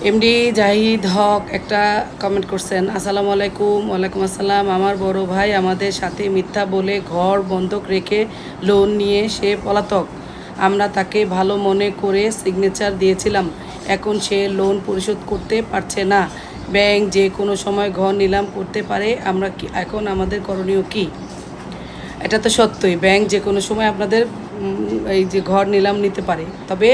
MD Zahid হক একটা comment করছেন, আসসালামু আলাইকুম। ওয়ালাইকুম আসসালাম। আমার বড় ভাই আমাদের সাথে মিথ্যা বলে ঘর বন্ধক রেখে লোন নিয়ে সে পলাতক। আমরা তাকে ভালো মনে করে সিগনেচার দিয়েছিলাম। এখন সে লোন পরিশোধ করতে পারছে না। ব্যাংক যে কোনো সময় ঘর নিলাম করতে পারে। আমরা কি এখন আমাদের করণীয় কি? এটা তো সত্যই, ব্যাংক যে কোনো সময় আপনাদের এই যে ঘর নিলাম নিতে পারে। তবে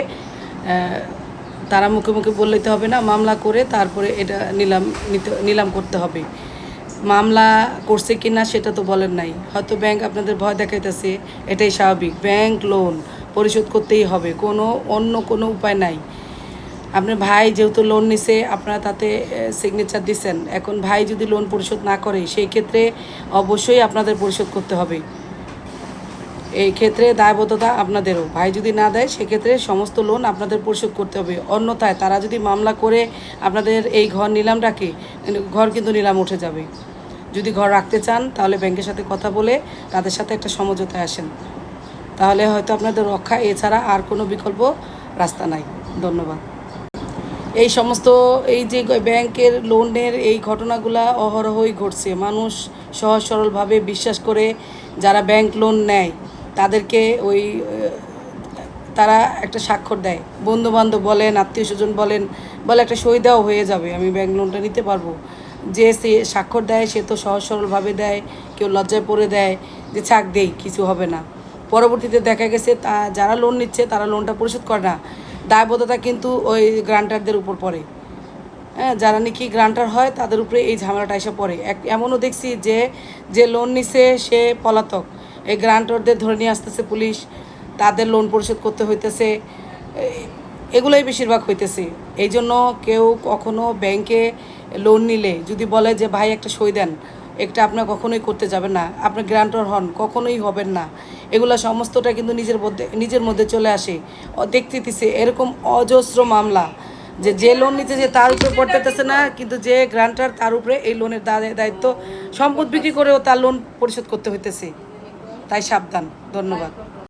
তারা মুখে মুখে বললেই তো হবে না, মামলা করে তারপরে এটা নিলাম করতে হবে। মামলা করছে কি না সেটা তো বলেন নাই, হয়তো ব্যাংক আপনাদের ভয় দেখাইতেছে। এটাই স্বাভাবিক, ব্যাংক লোন পরিশোধ করতেই হবে, অন্য কোনো উপায় নাই। আপনার ভাই যেহেতু লোন নিছে, আপনারা তাতে সিগনেচার দিচ্ছেন। এখন ভাই যদি লোন পরিশোধ না করে সেই ক্ষেত্রে অবশ্যই আপনাদের পরিশোধ করতে হবে। এই ক্ষেত্রে দায়বদ্ধতা আপনাদেরও। ভাই যদি না দেয় সেক্ষেত্রে সমস্ত লোন আপনাদের পরিশোধ করতে হবে। অন্যথায় তারা যদি মামলা করে আপনাদের এই ঘর নিলাম ডাকে, ঘর কিন্তু নিলাম উঠে যাবে। যদি ঘর রাখতে চান তাহলে ব্যাংকের সাথে কথা বলে তাদের সাথে একটা সমঝোতায় আসেন, তাহলে হয়তো আপনাদের রক্ষা। এছাড়া আর কোনো বিকল্প রাস্তা নাই। ধন্যবাদ। এই সমস্ত এই যে ব্যাংকের লোনের এই ঘটনাগুলা অহরহই ঘটছে। মানুষ সহজ সরলভাবে বিশ্বাস করে যারা ব্যাংক লোন নেয় তাদেরকে তারা একটা স্বাক্ষর দেয়, বন্ধুবান্ধব বলেন, আত্মীয় স্বজন বলে একটা সই দেওয়া হয়ে যাবে, আমি ব্যাংক লোনটা নিতে পারবো। যে সে স্বাক্ষর দেয় সে তো সহজ সরলভাবে দেয়, কেউ লজ্জায় পড়ে দেয় যে ছাক দেই কিছু হবে না। পরবর্তীতে দেখা গেছে যারা লোন নিচ্ছে তারা লোনটা পরিশোধ করে না। দায়বদ্ধতা কিন্তু ওই গ্রান্টারদের উপর পড়ে। হ্যাঁ, যারা নাকি গ্রান্টার হয় তাদের উপরে এই ঝামেলাটা এসে পড়ে। এমনও দেখছি যে লোন নিছে সে পলাতক, এই গ্রান্টারদের ধরে নিয়ে আসতেছে পুলিশ, তাদের লোন পরিশোধ করতে হইতেছে। এগুলোই বেশিরভাগ হইতেছে। এই জন্য কেউ কখনো ব্যাংকে লোন নিলে যদি বলে যে ভাই একটা সই দেন, একটা আপনার কখনোই করতে যাবেন না। আপনার গ্রান্টার হন, কখনোই হবেন না। এগুলো সমস্তটা কিন্তু নিজের মধ্যে চলে আসে। দেখতেছে এরকম অজস্র মামলা, যে লোন নিতে যে তার উপরে পড়তেছে না, কিন্তু যে গ্রান্টার তার উপরে এই লোনের দায়িত্ব। সম্পদ বিক্রি করেও তার লোন পরিশোধ করতে হইতেছে। তাই সাবধান। ধন্যবাদ।